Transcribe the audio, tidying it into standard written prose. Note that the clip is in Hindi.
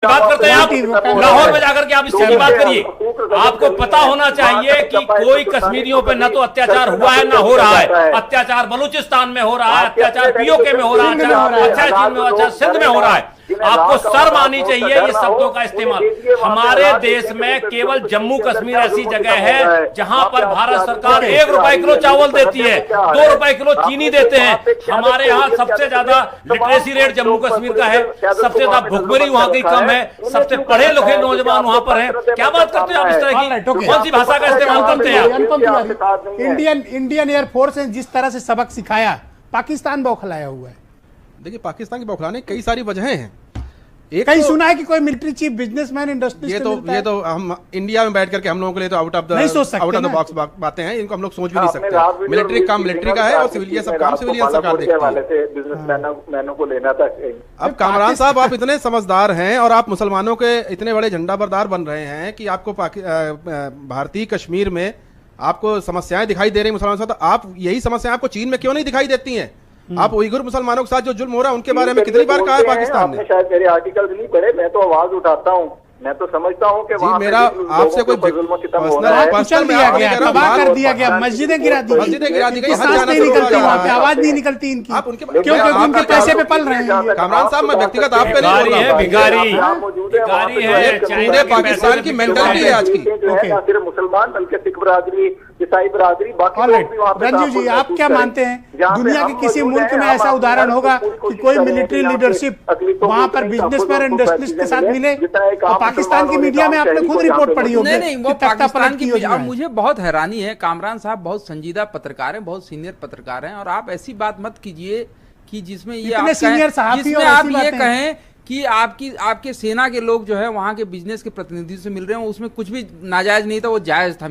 बात करते हैं आप लाहौर में जाकर के आप इसकी बात करिए। आपको पता होना चाहिए कि कोई कश्मीरियों पे न तो अत्याचार हुआ है, न हो रहा है। अत्याचार बलूचिस्तान में हो रहा है, अत्याचार पीओके में हो रहा है, अच्छा चीन में, अच्छा सिंध में हो रहा है। आपको शर्म आनी चाहिए ये शब्दों का इस्तेमाल। हमारे देश में केवल जम्मू कश्मीर ऐसी जगह है जहां पर भारत सरकार 1 रुपए किलो चावल देती है, 2 रुपए किलो चीनी देते हैं। हमारे यहाँ सबसे ज्यादा लिटरेसी रेट जम्मू कश्मीर का है, सबसे ज्यादा भुखमरी वहां की कम है, सबसे पढ़े लिखे नौजवान वहां पर हैं। क्या बात करते हैं आप इस तरह की? कौन सी भाषा का इस्तेमाल करते हैं? इंडियन एयरफोर्स ने जिस तरह से सबक सिखाया, पाकिस्तान बौखलाया हुआ है। देखिए, पाकिस्तान की बौखलाने कई सारी वजहें हैं। कहीं सुना है कि कोई मिलिट्री चीफ बिजनेसमैन इंडस्ट्री ये तो हम इंडिया में बैठ करके हम लोगों के लिए तो आउट ऑफ द बॉक्स बातें हैं। इनको हम लोग सोच भी नहीं सकते। मिलिट्री काम मिलिट्री का है और सिविलियन सब काम सिविलियन सरकार देखती है। बिजनेसमैनों को लेना था। अब कामरान साहब, आप इतने समझदार हैं और आप मुसलमानों के इतने बड़े झंडा बरदार बन रहे हैं कि आपको भारतीय कश्मीर में आपको समस्याएं दिखाई दे रही मुसलमानों के साथ। आप यही समस्याएं आपको चीन में क्यों नहीं दिखाई देती हैं? आप उइगुर मुसलमानों के साथ जो जुल्म हो रहा है उनके बारे में कितनी बार कहा है पाकिस्तान ने? शायद मेरे आर्टिकल्स नहीं पढ़े, मैं तो आवाज उठाता हूँ। मैं तो समझता हूँ कि वहाँ मेरा आपसे कोई पर्सनल दिया गया, तबाह कर दिया गया, मस्जिदें गिरा दी, सांस नहीं निकलती वहाँ पे, आवाज नहीं निकलती इनकी। आप उनके क्योंकि उनके पैसे पे पल रहे हैं। कामरान साहब, मैं व्यक्तिगत आप पे नहीं बोल रहा हूँ। भिखारी है, पूरे पाकिस्तान की मेंटालिटी है आज की। न सिर्फ मुसलमान बल्कि सिख बरादरी, ईसाई बरादरी, बाकी लोग भी वहाँ पे। रंजू जी, आप क्या मानते हैं, दुनिया के किसी मुल्क में ऐसा उदाहरण होगा कि कोई मिलिट्री लीडरशिप वहाँ पर बिजनेसमैन इंडस्ट्रियलिस्ट के साथ मिले? और पाकिस्तान की मीडिया में आपने खुद रिपोर्ट पढ़ी होगी। नहीं, वो पाकिस्तान की मीडिया। मुझे बहुत हैरानी है, कामरान साहब बहुत संजीदा पत्रकार हैं, बहुत सीनियर पत्रकार हैं, और आप ऐसी बात मत कीजिए कि जिसमें ये आप ये कहें कि आपके सेना के लोग जो है वहां के बिजनेस के प्रतिनिधि से मिल रहे हैं, उसमें कुछ भी नाजायज नहीं था, वो जायज था।